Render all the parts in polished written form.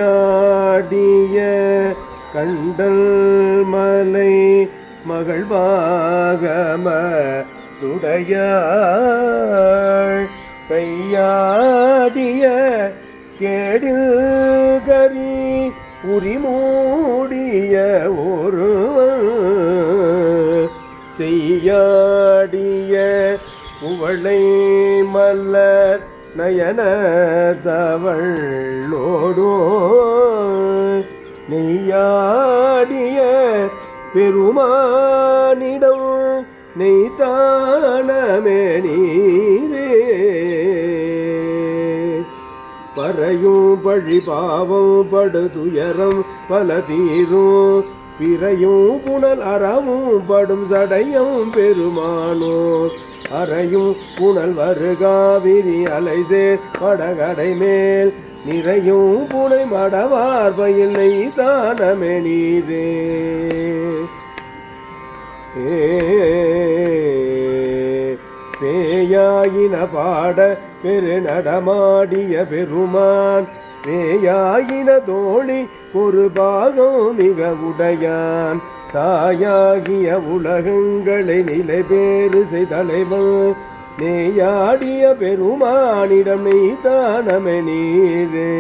மையாடிய கண்டல் மலை மகள்வாகம துடையாள் கையாடிய கேடில் கரி உரிமூடிய ஒருவன் செய்யாடிய புவளை மலர் நயன தவளோடோ நெய்யாடிய பெருமானிடம் நெய்தானமே நீரே பறையும் பழி பாவம் படு துயரம் பல தீரும் பிறையும் புனல் அறவும் படும் சடையும் பெருமானோ அறையும் புனல் வருகாவிரி அலைசேர் படகடை மேல் நிறையும் புனை மடவார்பையில் நெய்தானமே நீரே பேயாயின பாட பெரு நடமாடிய பெருமான் பேயாயின தோழி ஒரு பாகம் மிக உடையான் தாயாகிய உலகங்களை நிலை பேறு செய்தலைவன் நேயாடிய பெருமானிடம் நெய்தானமே நீரே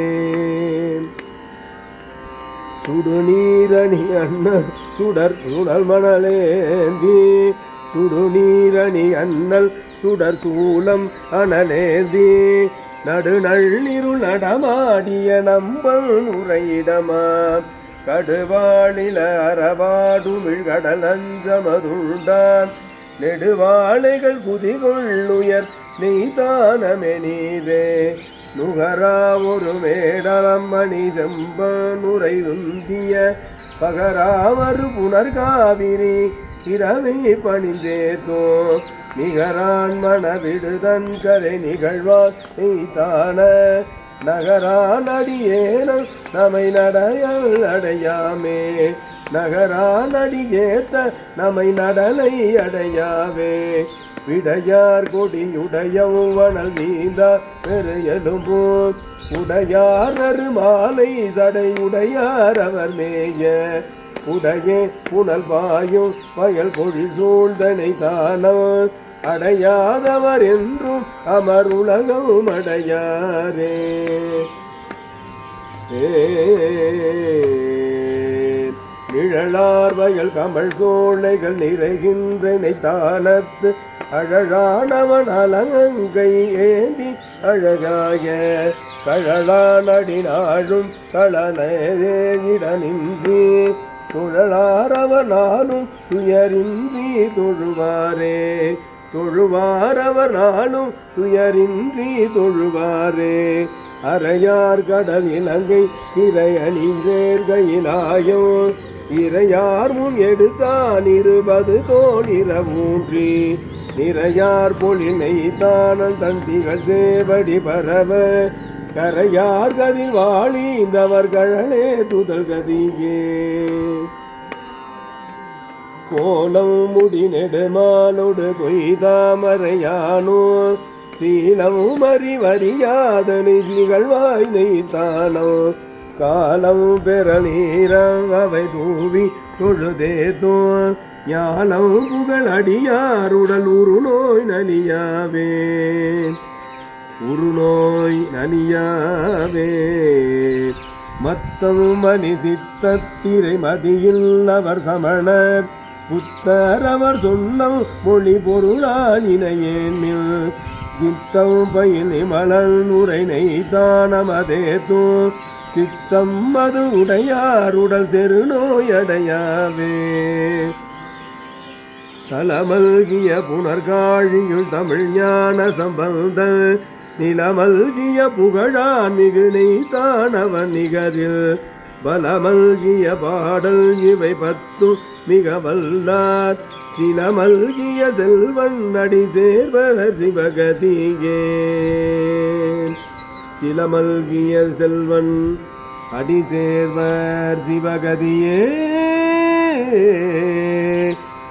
சுடுநீரணி அண்ணல் சுடர் சுடல் மணலேந்தி சுடுநீரணி அண்ணல் சுடர் சூலம் அனலேந்தி நடுநள்ளிருள் நடமாடிய நம்பன் உரையிடமா கடுவாளில அறவாடுமிழ் கடல் அஞ்சமதுண்டான் நெடுவாளைகள் குதிகொள்ளுயர் நெய்தானமே நீரே நுகரா ஒரு மேடலம் மணி செம்பனுரை உந்திய பகராமறு புனர்காவிரி இரவை பணிந்தேதோ நிகரான் மனவிடுதன் கரை நிகழ்வார் நெய்தான நகரான் அடியேனம் நமை நடையல் அடையாமே நகரான் அடியேத்த நமை நடலை அடையாவே விடையார் கொடியுடையவனல் நீந்தார் பெரு எலும்போ உடையார் அருமாலை சடை உடையார் அவர் மேய உடையே புனல் பாயும் வயல் பொழில் சூழ்ந்தனை தானோ அடையாதவர் என்றும் அமர் உலகம் அடையாரே நிழலார் வயல் கமல் சோலைகள் நிறைகின்றனை தானத்து அழகானவன் அலங்கை ஏந்தி அழகாய கழலானடினாழும் களனின்றி துழலாரவர் நானும் துயரின்றி தொழுவாரே தொழுவாரவர் நாளும் துயரின்றி தொழுவாரே அறையார் கடல் இலங்கை இறை அணி சேர்கையிலாயோ இறையார் முன் எடுத்தான் 20 தோழிர ஊன்றி நிறையார் பொழினை தானல் தந்திகள் சேவடி பரவ கரையார் கதில் வாழிந்தவர்களே துதல் கதியே கோலம் முடி நெடுமாலோடு கொய்தாமரையானோ சீலம் அறிவறியாத நிகழ்வாய் நெய்தானோ காலம் பெற நீரம் அவை தூவி தொழுதேதோ ஞானம் புகழ் அடியாருடல் உருநோய் நலியாவே உருநோய் நலியாவே மத்தம் மணி சித்தத்திரை மதியில் அவர் சமணர் புத்தர் அவர் சொன்னம் மொழி பொருளால் இணையேன்மில் சித்தம் பயிலி மலன் உரை நெய்தானமதேதோ சித்தம் மது உடையாருடல் செரு நோயடையாவே தலமல்கிய புனர்காழியுள் தமிழ் ஞான சம்பந்த நிலமல்கிய புகழான் மிகு நெய்தானவன் நிகரில் பலமல்கிய பாடல் இவை 10 மிக வல்லார் சிலமல்கிய செல்வன் அடி சேர்வர் சிவகதியே சிலமல்கிய செல்வன் அடி சேர்வர் சிவகதியே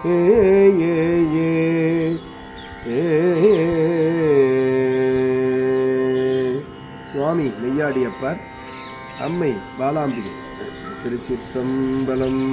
ஏ சுவாமி நெய்யாடியப்பர், அம்மை பாலாம்பிகை. திருச்சிற்றம்பலம்.